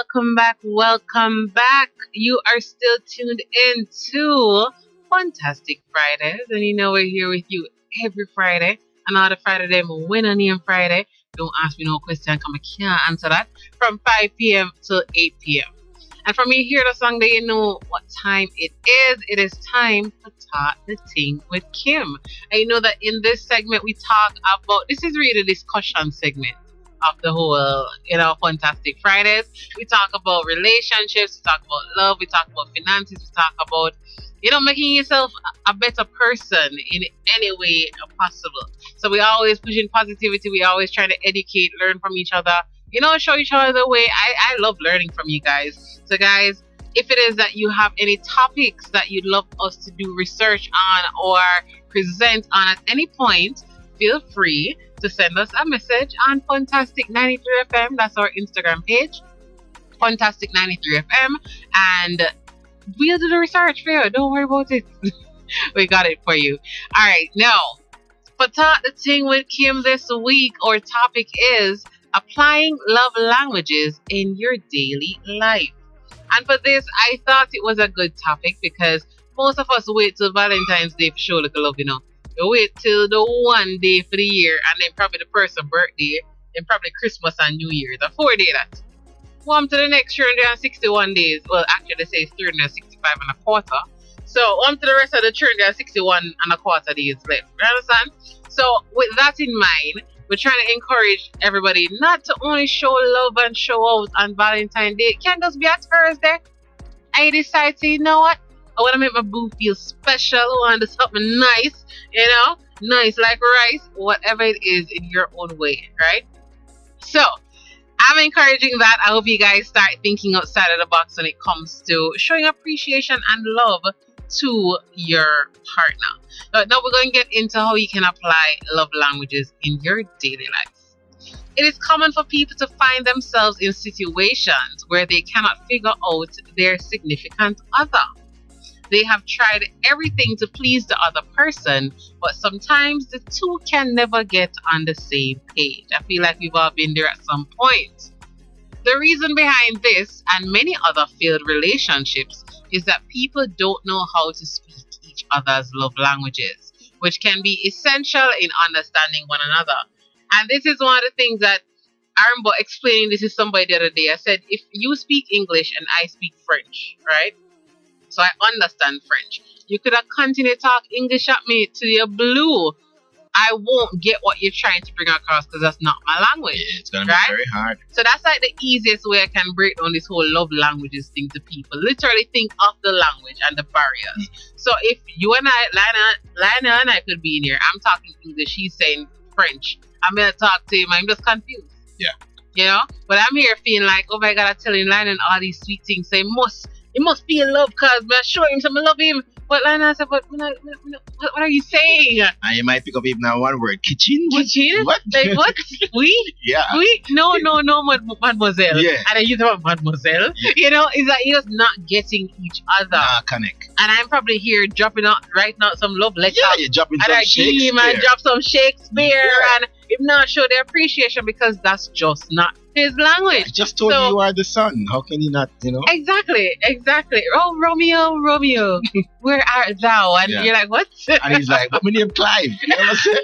welcome back. Welcome back. You are still tuned in to Funtastic Fridays, and you know we're here with you every Friday. Another Friday, them win a name Friday. Don't ask me no question, come I can't answer that. From 5 p.m. to 8 p.m. And from you hear the song, that you know what time it is. It is time to talk the Ting with Kim. And you know that in this segment we talk about, this is really a discussion segment of the whole, Fantastic Fridays. We talk about relationships, we talk about love, we talk about finances, we talk about, making yourself a better person in any way possible. So we always pushing positivity, we always trying to educate, learn from each other, show each other the way. I love learning from you guys. So guys, if it is that you have any topics that you'd love us to do research on or present on at any point, feel free to send us a message on Funtastic 93 FM. That's our Instagram page, Funtastic 93 FM, and we'll do the research for you. Don't worry about it. We got it for you. All right, now for Talk the Ting with Kim this week, our topic is applying love languages in your daily life. And for this, I thought it was a good topic because most of us wait till Valentine's Day for show like love, You wait till the one day for the year, and then probably the person's birthday, and probably Christmas and New Year's. A 4 day that. One to the next 361 days. Well, actually they say it's 365 and a quarter. So on to the rest of the 361 and a quarter days left. You understand? So with that in mind, we're trying to encourage everybody not to only show love and show out on Valentine's Day. It can't just be a Thursday. I decide to, you know what? I want to make my boo feel special. I want to do something nice, nice like rice, whatever it is in your own way, right? So I'm encouraging that. I hope you guys start thinking outside of the box when it comes to showing appreciation and love to your partner. Now we're going to get into how you can apply love languages in your daily life. It is common for people to find themselves in situations where they cannot figure out their significant other. They have tried everything to please the other person, but sometimes the two can never get on the same page. I feel like we've all been there at some point. The reason behind this and many other failed relationships is that people don't know how to speak each other's love languages, which can be essential in understanding one another. And this is one of the things that I remember explaining this to somebody the other day. I said, if you speak English and I speak French, right? So I understand French. You could have continued to talk English at me to your blue. I won't get what you're trying to bring across because that's not my language. Yeah, it's going to be very hard. So that's like the easiest way I can break down this whole love languages thing to people. Literally think of the language and the barriers. So if you and I, Lana and I could be in here, I'm talking English, he's saying French. I'm going to talk to him, I'm just confused. Yeah. But I'm here feeling like, oh my God, I'm telling Lana all these sweet things. So he must be in love because I show him some love him. But Lana said, what are you saying? And you might pick up even now one word, kitchen. Kitchen? What? Like what? We? Yeah. We? No, mademoiselle. Yeah. And then you talk about mademoiselle. Yeah. It's like you're just not getting each other. Nah, connect. And I'm probably here writing out some love letters. Yeah, you're dropping some Shakespeare. And drop some Shakespeare. Yeah. And if not, show their appreciation because that's just not his language. I just told you you are the son. How can you not, Exactly. Oh, Romeo, where art thou? And you're like, what? And he's like, but my name Clive. You know what I'm saying?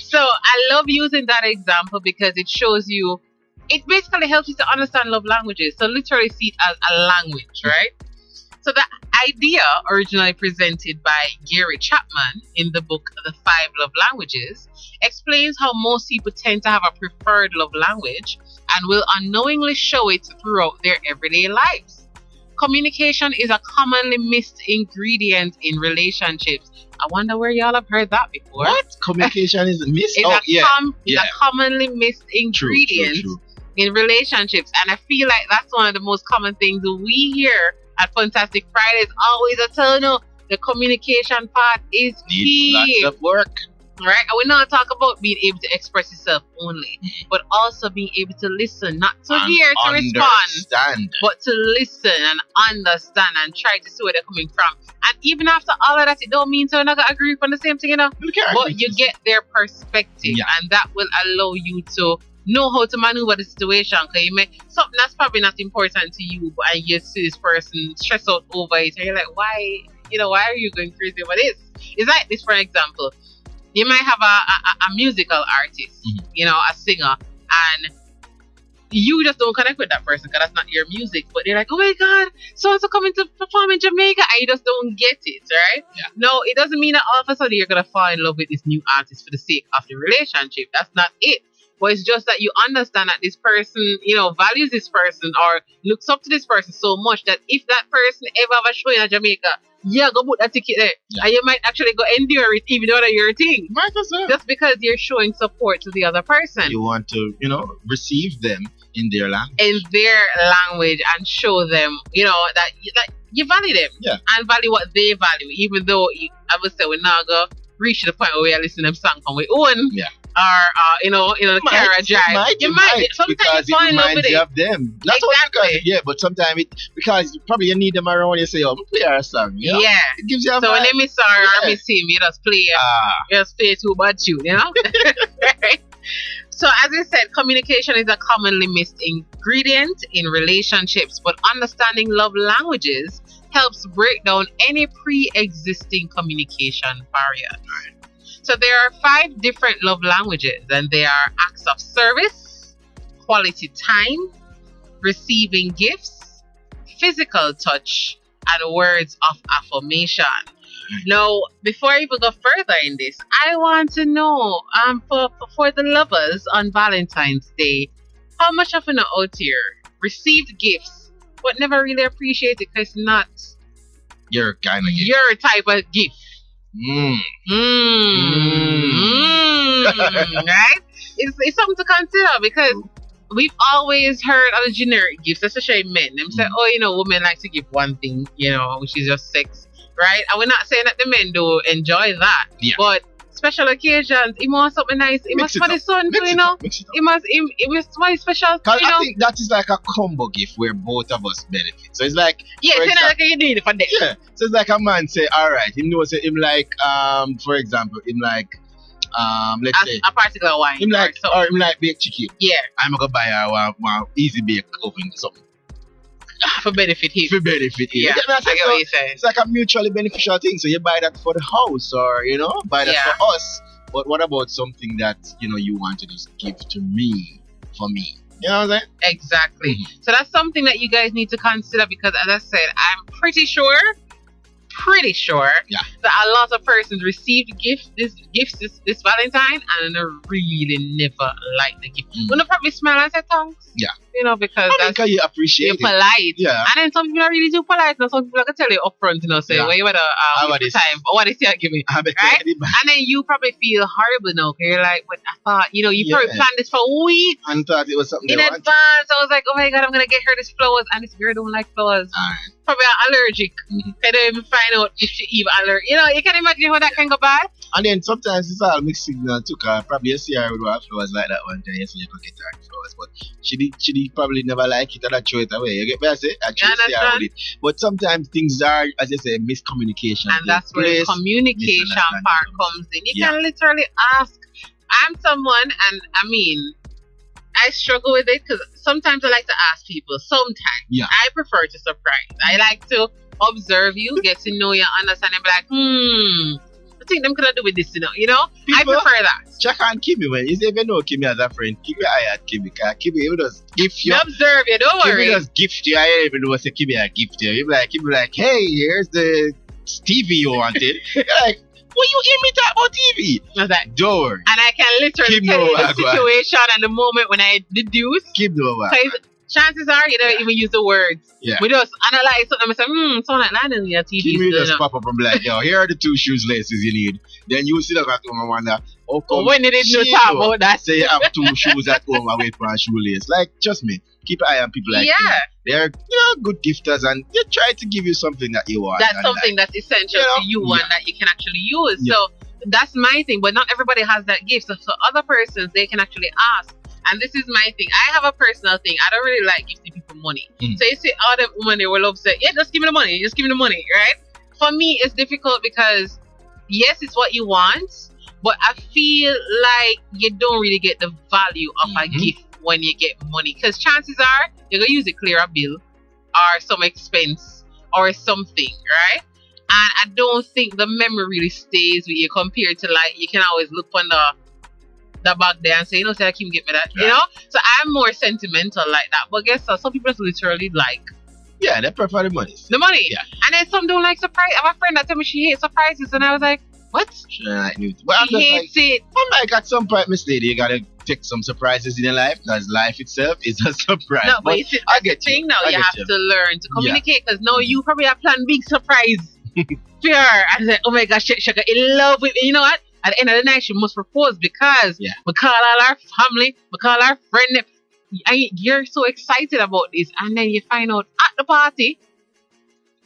So I love using that example because it shows you, it basically helps you to understand love languages. So literally see it as a language, right? So the idea originally presented by Gary Chapman in the book The 5 Love Languages explains how most people tend to have a preferred love language and will unknowingly show it throughout their everyday lives. Communication is a commonly missed ingredient in relationships. I wonder where y'all have heard that before. What? Communication is missed? It's a commonly missed ingredient True. in relationships. And I feel like that's one of the most common things we hear at Funtastic Fridays. Always I tell you, the communication part is key. Needs lots of work. Right? And we're not talking about being able to express yourself only, but also being able to listen, not to hear, to respond, but to listen and understand and try to see where they're coming from. And even after all of that, it don't mean to not agree on the same thing, but you get their perspective, and that will allow you to know how to maneuver the situation. Because you may something that's probably not important to you, and you see this person stress out over it, and you're like, why? Why are you going crazy over this? It's like this, for example. You might have a musical artist, a singer, and you just don't connect with that person because that's not your music. But they're like, oh my God, so-and-so coming to perform in Jamaica, and you just don't get it, right? Yeah. No, it doesn't mean that all of a sudden you're going to fall in love with this new artist for the sake of the relationship. That's not it. But it's just that you understand that this person, values this person or looks up to this person so much that if that person ever have a show in Jamaica, go book that ticket there. Yeah. And you might actually go endure it even though that's your thing. Might as well. Just because you're showing support to the other person. You want to, receive them in their language. In their language and show them, that you value them. Yeah. And value what they value. Even though, I would say, we're not going to reach the point where we are listening to them song on our own. Yeah. Or, the car drive. You might. Sometimes because you fall it in love with reminds you it. of them. Not Exactly. only because, but sometimes because probably you need them around you say, play our song. Yeah. It gives you a So when vibe. they miss her or miss him, you just play too much, Right? So as I said, communication is a commonly missed ingredient in relationships, but understanding love languages helps break down any pre-existing communication barriers. So there are 5 different love languages, and they are acts of service, quality time, receiving gifts, physical touch, and words of affirmation. Now, before I even go further in this, I want to know, for the lovers on Valentine's Day, how much of an out here received gifts, but never really appreciate it because it's not Your kind of gift. your type of gift. Right? It's something to consider because we've always heard of the generic gifts, especially men. Them say, women like to give one thing, which is just sex, right? And we're not saying that the men do enjoy that, but special occasions, he wants something nice. He must for the son too, He must something special. I think that is like a combo gift where both of us benefit. So it's like it's not like you need it for them. Yeah. So it's like a man say, all right, him knows him like for example, him like let's say a particular wine. him like or him like baked chicken. Yeah. I'm gonna buy one easy bake oven something. For benefit him. For benefit him. Yeah. I get what you're saying. It's like a mutually beneficial thing. So you buy that for the house or buy that for us. But what about something that you want to just give to me for me? You know what I'm saying? Exactly. So that's something that you guys need to consider because, as I said, I'm pretty sure that a lot of persons received gifts this Valentine and really never liked the gift. When they probably smell and say thanks. Yeah. because because you appreciate you're it. polite. Yeah. And then some people are really too polite. Now some people are going to tell you upfront, say, well, you better What waste is- the time. But what is you give me? Right? And then you probably feel horrible now. Because you're like, but I thought, you probably Yeah. planned this for weeks. And thought it was something In they advance, wanted. I was like, oh my God, I'm going to get her these flowers. And this girl don't like flowers. Alright. Probably allergic. I don't even find out if she even allergic. You can imagine how that can go bad. And then sometimes it's all mixed signal too, cause probably you see her with her flowers like that one time, you see you could get her flowers. But she did probably never like it and I throw it away. You get me? I say? I You see her understand? with it. But sometimes things are, as you say, miscommunication. And that's where the communication misunderstanding part comes. comes in. You Yeah. can literally ask. I'm someone, and I struggle with it because sometimes I like to ask people. Sometimes. Yeah. I prefer to surprise. I like to observe you, get to know you, understand, and be like, I think them could do with this, I People- prefer that. Check on Kimmie when you even know Kimmie as a friend. Keep your eye at Kimmie, cause Kimmie even does gift you. You observe you, don't worry. Kimmie does gift you. I don't even know what's a Kimmie a gift you. Kimmie like, hey, here's the TV you wanted. You're like, what you hear me talk about TV? I was like, Don't worry. and I can literally Keep tell you no the agua. situation and the moment when I deduce. Keep the over. Because chances are you don't even use the words. Yeah. We just analyze something and say, sound like London your TV. Kimmie is just doing pop up and be like, yo, here are the 2 shoes laces you need. Then you sit up at home and wonder, oh, come When did it she no talk know about that? say you have 2 shoes at home and wait for a shoelace. Like, trust me, keep an eye on people like Yeah. Kimmie. They're good gifters and they try to give you something that you want. That's and something that's essential You know? to you Yeah. and that you can actually use. Yeah. So that's my thing. But not everybody has that gift. So other persons, they can actually ask. And this is my thing. I have a personal thing. I don't really like gifting people money. Mm. So you see all the women they will love say, yeah, just give me the money. Just give me the money, right? For me, it's difficult because yes, it's what you want. But I feel like you don't really get the value of a gift when you get money, because chances are you're gonna use it clear a bill or some expense or something, right? And I don't think the memory really stays with you compared to like you can always look on the bag there and say, you know, say Kim get me that, you know. So I'm more sentimental like that. But guess what? Some people just literally like. Yeah, they prefer the money. The money. Yeah. And then some don't like surprise. I have a friend that told me she hates surprises, and I was like, what? She hates it. I'm like, at some point, Miss Lady, you gotta take some surprises in your life, because life itself is a surprise. No, but it's I get thing you. now. You have to learn to communicate, because now you probably have planned big surprise. Fear. And say, oh my gosh, she's in love with me. You know what? At the end of the night, she must propose because we call all our family, we call our friend. You're so excited about this, and then you find out at the party,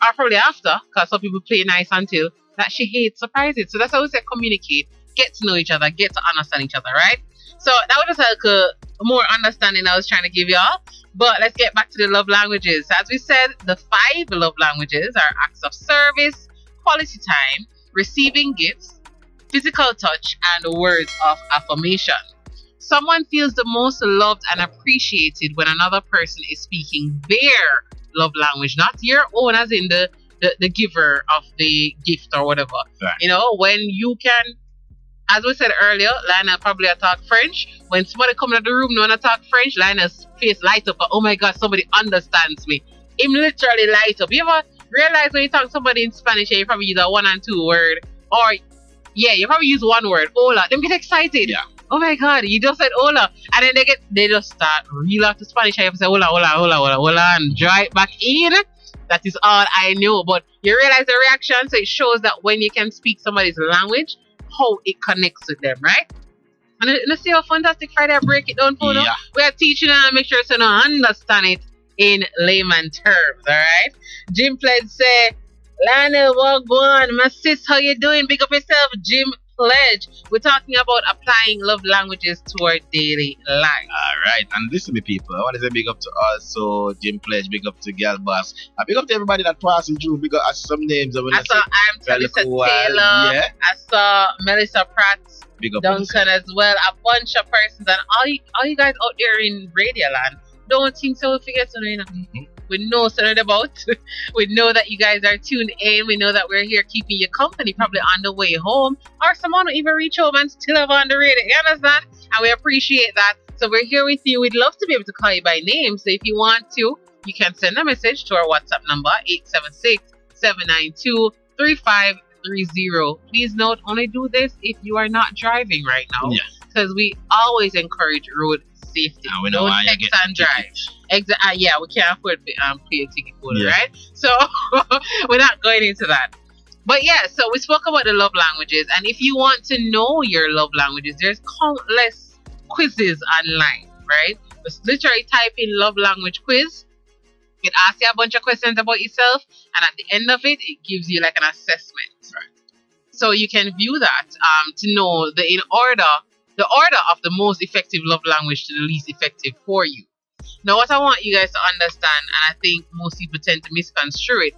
or probably after, because some people play nice until, that she hates surprises. So that's how we say communicate, get to know each other, get to understand each other, right? So that was just like a more understanding I was trying to give y'all. But let's get back to the love languages. So as we said, the 5 love languages are acts of service, quality time, receiving gifts, physical touch, and words of affirmation. Someone feels the most loved and appreciated when another person is speaking their love language, not your own as in the giver of the gift or whatever. Right. You know, when you can, as we said earlier, Lionel probably talk French. When somebody come into the room and wanna talk French, Lionel's face light up. Oh my God, somebody understands me. Him literally light up. You ever realize when you talk to somebody in Spanish and you probably use a 1 and 2 word, or you probably use 1 word, hola, them get excited. Yeah. Oh my God, you just said hola. And then they just start reel out to Spanish and you say hola, hola, hola, hola, hola, and draw it back in. That is all I know. But you realize the reaction, so it shows that when you can speak somebody's language, how it connects with them, right? And let's see how Funtastic Friday I break it down for now. We are teaching and make sure so you understand it in layman terms, alright? Jim Pledge say, Lionel, well, go on. My sis, how you doing? Big up yourself, Jim Pledge. We're talking about applying love languages to our daily life. Alright, and listen to people. I want to say big up to us, so Jim Pledge, big up to Gal Boss. Big up to everybody that passing through. Big up some names. I saw Talisa Taylor. I saw Melissa Pratt. Big up Duncan as well. A bunch of persons. And all you guys out there in Radio Land, don't think so we forget to know, you know. We know something about. We know that you guys are tuned in. We know that we're here keeping you company, probably on the way home. Or someone will even reach home and still have on the radio. You understand? And we appreciate that. So we're here with you. We'd love to be able to call you by name. So if you want to, you can send a message to our WhatsApp number, 876-792-3530. Please note, only do this if you are not driving right now. Because we always encourage road safety. We know don't text and drive. Exactly. We can't afford to pay a ticket for it, right? So we're not going into that. But so we spoke about the love languages, and if you want to know your love languages, there's countless quizzes online, right? Just literally type in love language quiz. It asks you a bunch of questions about yourself, and at the end of it, it gives you like an assessment, right? So you can view that to know the order of the most effective love language to the least effective for you. Now, what I want you guys to understand, and I think most people tend to misconstrue it,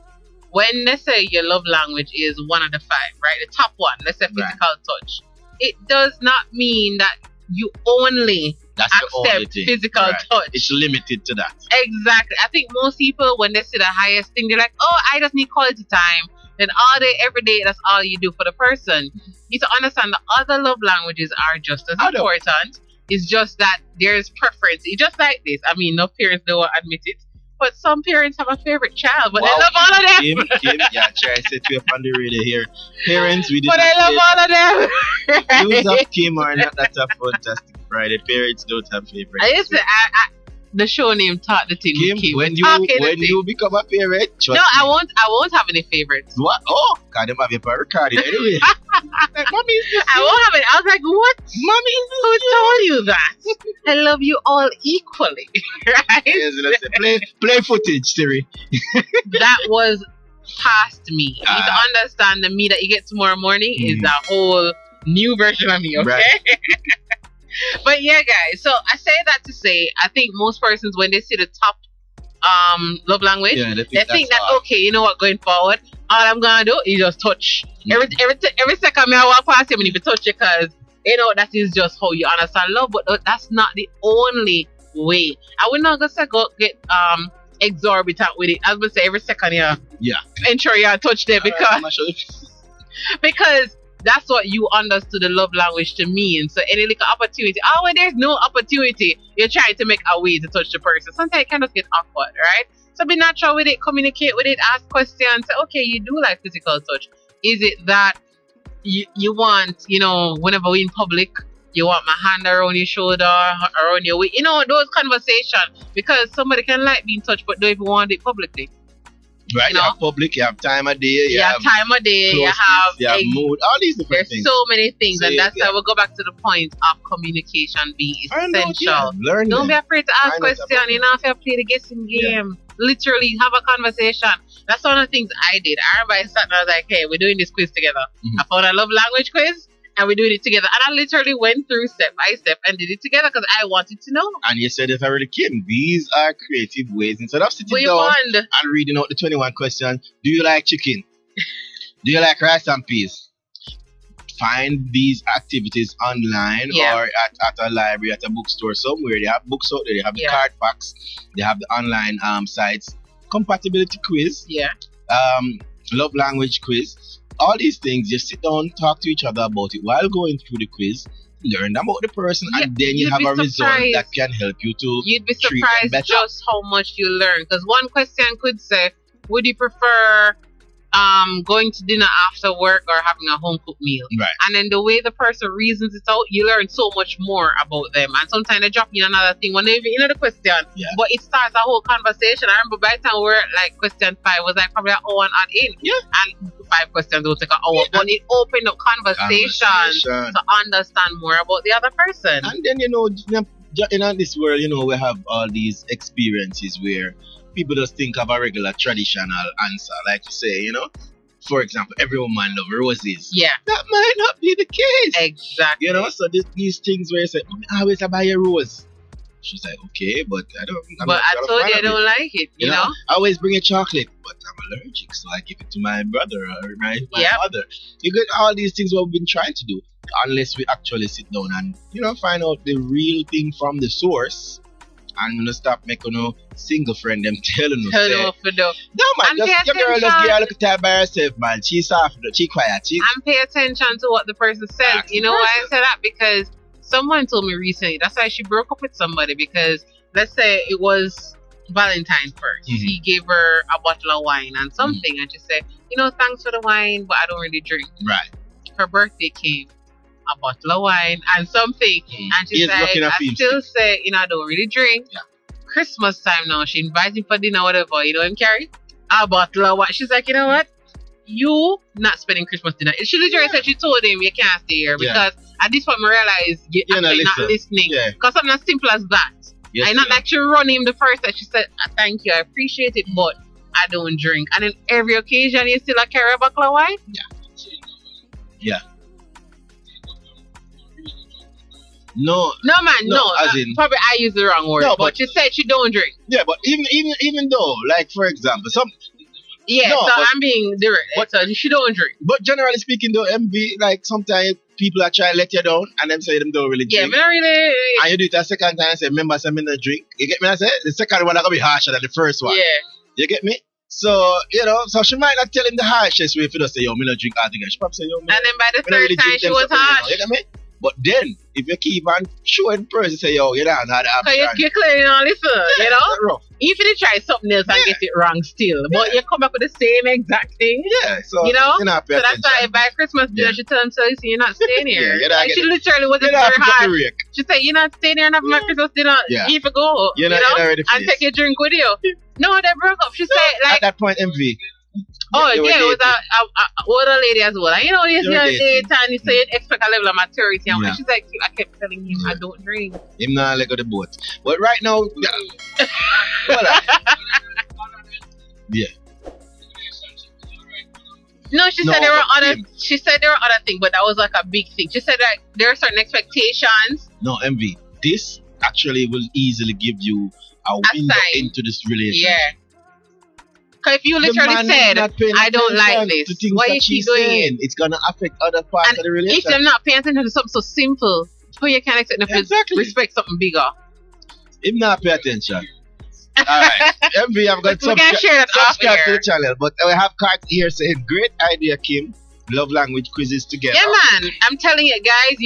when let's say your love language is one of the 5, right? The top one, let's say physical touch. It does not mean that you only accept physical touch. It's limited to that. Exactly. I think most people, when they see the highest thing, they're like, oh, I just need quality time. Then all day, every day, that's all you do for the person. You need to understand that other love languages are just as important. It's just that there's preference. It's just like this. I mean, no parents don't want to admit it, but some parents have a favorite child, but they love all of them. Kim, try to set you up on the radio here. Parents, we did but they love all of them. Use of Kim are not that a Fantastic Friday. Parents don't have favorites. The show name taught the thing. Kim, when you become a parent, I won't have any favorites. What? Oh, God, them have your recording anyway. Like, Mommy, I won't have it. I was like, what? Mommy, who told you that? I love you all equally, right? Yes, let's say, play footage, Siri. That was past me. You need to understand the me that you get tomorrow morning is a whole new version of me, okay? Right. But guys, so I say that to say, I think most persons, when they see the top love language. Yeah, they think that okay, you know what, going forward, all I'm gonna do is just touch. Every second I walk past you, I need to touch you because you know that is just how you understand love. But that's not the only way. I would not gonna go get exorbitant with it. I was gonna say every second ensure you touch there because that's what you understood the love language to mean. So any little opportunity, when there's no opportunity, you're trying to make a way to touch the person. Sometimes it kind of get awkward, right? So be natural with it, communicate with it, ask questions. Say, okay, you do like physical touch. Is it that you want, whenever we're in public, you want my hand around your shoulder, around your waist, those conversations, because somebody can like being touched but don't even want it publicly. Right, you have public, you have time of day, you have time of day, you have mood, all these different things. There's so many things, and that's why we'll go back to the point of communication being essential. Don't be afraid to ask questions. You know, if you play the guessing game, literally have a conversation. That's one of the things I did. I remember I sat and I was like, hey, we're doing this quiz together. I found a love language quiz. And we're doing it together. And I literally went through step by step and did it together because I wanted to know. And you said it already, Kim. These are creative ways. Instead of sitting down and reading out the 21 questions, do you like chicken? Do you like rice and peas? Find these activities online or at a library, at a bookstore somewhere. They have books out there. They have the card packs. They have the online sites. Compatibility quiz. Love language quiz. All these things, just sit down, talk to each other about it while going through the quiz, learn about the person, and then you have a result that can help you to You'd be surprised just how much you learn. Because one question could say, would you prefer going to dinner after work or having a home cooked meal? Right. And then the way the person reasons it out, you learn so much more about them. And sometimes they drop in another thing when they even the question. But it starts a whole conversation. I remember by the time we're like question 5 was like probably an hour and odd in. And 5 questions will take an hour. But it opened up conversation to understand more about the other person. And then in this world, we have all these experiences where people just think of a regular traditional answer, like you say, for example, every woman loves roses. That might not be the case. Exactly. So these things where you say, I always buy a rose. She's like, okay, but I don't. I told you I don't like it. You know, I always bring a chocolate, but I'm allergic, so I give it to my brother or my mother. You get all these things what we've been trying to do, unless we actually sit down and find out the real thing from the source. And stop making single friend them telling us. No man, just give her a look at her by herself, man. She's soft, she quiet. And pay attention to what the person says. You know why I say that? Because someone told me recently that's why she broke up with somebody, because let's say it was Valentine's first. He gave her a bottle of wine and something, and she said, thanks for the wine, but I don't really drink. Right. Her birthday came, a bottle of wine and something, and she said, I still say, I don't really drink. Christmas time now, she invites him for dinner, whatever, him carry a bottle of wine. She's like, you know what? You not spending Christmas dinner. She literally said she told him you can't stay here because at this point I realized you're not listening. Because something as simple as that. I not like she run him the first time. She said, thank you, I appreciate it, but I don't drink. And then every occasion you still carry a bottle of wine? Yeah. No, as in, probably I used the wrong word. But she said she don't drink. Yeah, but even though, like for example, I'm being direct. But she don't drink. But generally speaking, though, MV, like sometimes people are trying to let you down, and them say them don't really drink. Yeah, not really. And you do it a second time and say, remember, I me not drink. You get me? I say the second one is gonna be harsher than the first one. Yeah. You get me? So, so she might not tell him the harshest way if you just say, yo, me not drink altogether. She probably say, yo, and then by the third time she was harsh. You get me? But then, if you keep on showing person, say, yo, you don't have the option. Because you're clearly not listening, Rough. Even if you try something else and get it wrong still, but you come back with the same exact thing. Yeah, so, so that's why by Christmas dinner, she told him, so you're not staying here. She literally wasn't very hard. She said, you're not staying here and having my Christmas dinner. You have to go, and take your drink with you. No, they broke up. She said, like... At that point, MV... it was a older lady as well. And you see her date and you say you expect a level of maturity. And she's like, I kept telling him I don't drink. Him not let go the boat. But right now, No, she said there were other. She said there were other things, but that was like a big thing. She said that there are certain expectations. No, MV. This actually will easily give you a window into this relationship. Yeah. Because if you literally said, I don't like this, why you keep doing it? It's going to affect other parts of the relationship. If they're not paying attention to something so simple, how you can expect them to respect something bigger? If not pay attention. Alright. MV, I've got subscribe to the channel. But we have cards here saying, great idea, Kim. Love language quizzes together. Yeah, man. I'm telling you guys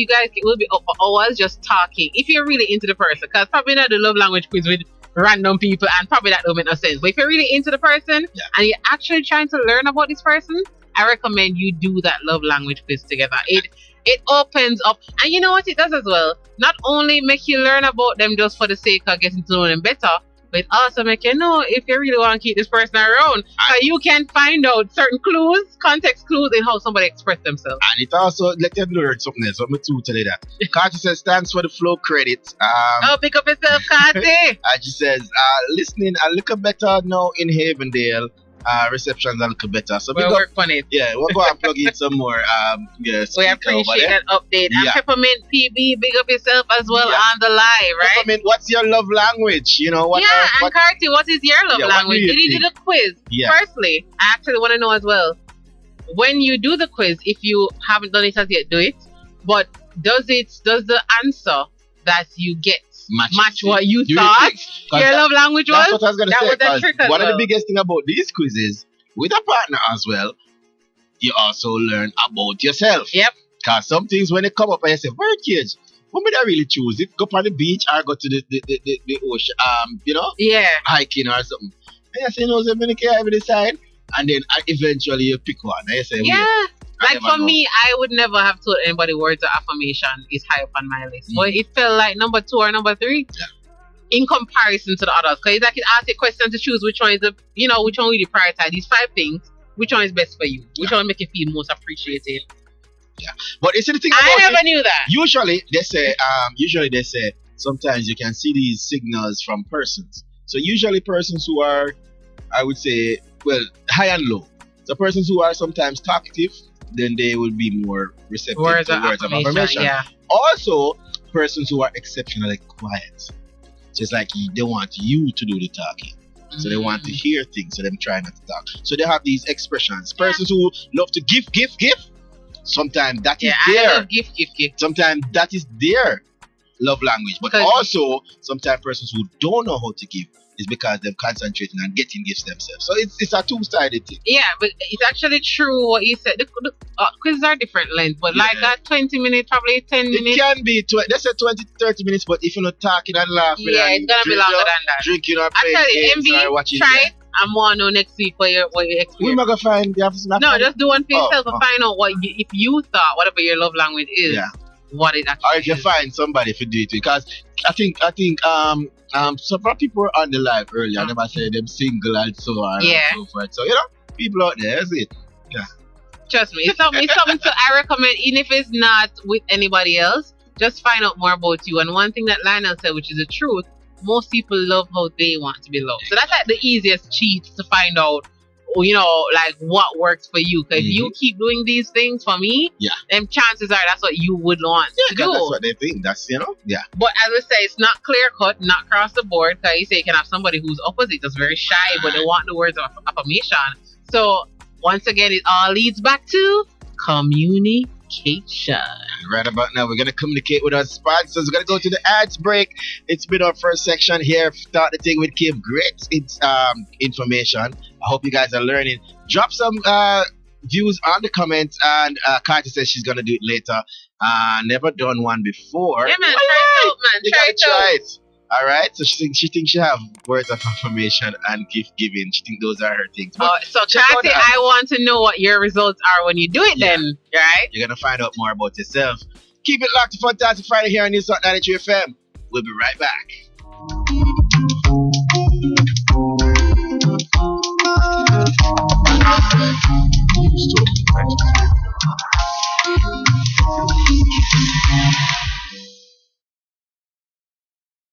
will be up for hours just talking. If you're really into the person, because probably not the love language quiz with random people, and probably that don't make no sense. But if you're really into the person and you're actually trying to learn about this person, I recommend you do that love language quiz together. It opens up, and you know what it does as well? Not only make you learn about them just for the sake of getting to know them better, but it also make you know if you really want to keep this person around. So you can find out certain clues, context clues in how somebody express themselves. And it also let you learn something else. So I'm too tell you that. Kati says, thanks for the flow credits. Pick up yourself, Kati. And she says, listening a little better now in Havendale. Receptions a little better. So we'll work on it. Yeah, we'll go and plug in some more. We appreciate that update. And Peppermint PB, big up yourself as well on the live, right? Peppermint, what's your love language? You know what? And Carty, what is your love language? Did you do the quiz? Firstly, I actually want to know as well. When you do the quiz, if you haven't done it as yet, do it. But does the answer that you get match what you thought your love language was? That's what I was going to say. One of the biggest thing about these quizzes with a partner as well, you also learn about yourself. Yep. Because some things when they come up and you say, where kids? What would I really choose? If go on the beach or go to the ocean, hiking or something. And I say, no, so many care, I decide. And then eventually you pick one. And you say, like for me, I would never have told anybody words of affirmation is high up on my list. But it felt like number 2 or number 3 in comparison to the others. Because it's like it asks a question to choose which one is which one will you prioritize. These 5 things, which one is best for you? Which one make you feel most appreciated? Yeah. But it's the thing I never knew that. Usually they say sometimes you can see these signals from persons. So usually persons who are, I would say, high and low. So persons who are sometimes talkative, then they will be more receptive to words of affirmation. Yeah. Also, persons who are exceptionally quiet. So it's like they want you to do the talking. So they want to hear things, so them try not to talk. So they have these expressions. Persons who love to give. Sometimes that is their. I love give. Sometimes that is their love language. But also, sometimes persons who don't know how to give is because they're concentrating on getting gifts themselves. So it's a two-sided thing. Yeah, but it's actually true what you said. The quizzes are different lengths, but like that 20 minutes, probably 10 minutes. It can be, let's say 20 to 30 minutes, but if you're not talking and laughing, it's going to be longer than that. Drinking or playing games or watching. Try it. I want to know next week what you experience. We're not going to find the office. No, just do one for yourself and find out if you thought whatever your love language is. Yeah. What it actually or if you find somebody to do it, because I think some people on the live earlier, I never said them single and so on and so forth. So people out there, that's it. Yeah. Trust me, it's something I recommend, even if it's not with anybody else, just find out more about you. And one thing that Lionel said, which is the truth, most people love how they want to be loved. So that's like the easiest cheat to find out, like what works for you. Because if you keep doing these things for me, then chances are that's what you would want to do. That's what they think. That's, But as I say, it's not clear cut, not across the board. Because you say you can have somebody who's opposite, that's very shy, but they want the words of affirmation. So once again, it all leads back to communication. Right about now, we're going to communicate with our sponsors. We're going to go to the ads break. It's been our first section here. Start the thing with Kim. Great information. I hope you guys are learning. Drop some views on the comments. And Carter says she's going to do it later. Never done one before. Yeah, man. Try it out, man. Try it. All right. So she thinks she have words of affirmation and gift giving. She thinks those are her things. So Carter, I want to know what your results are when you do it then. Right? You're going to find out more about yourself. Keep it locked to Funtastic Friday here on News 93 FM. We'll be right back.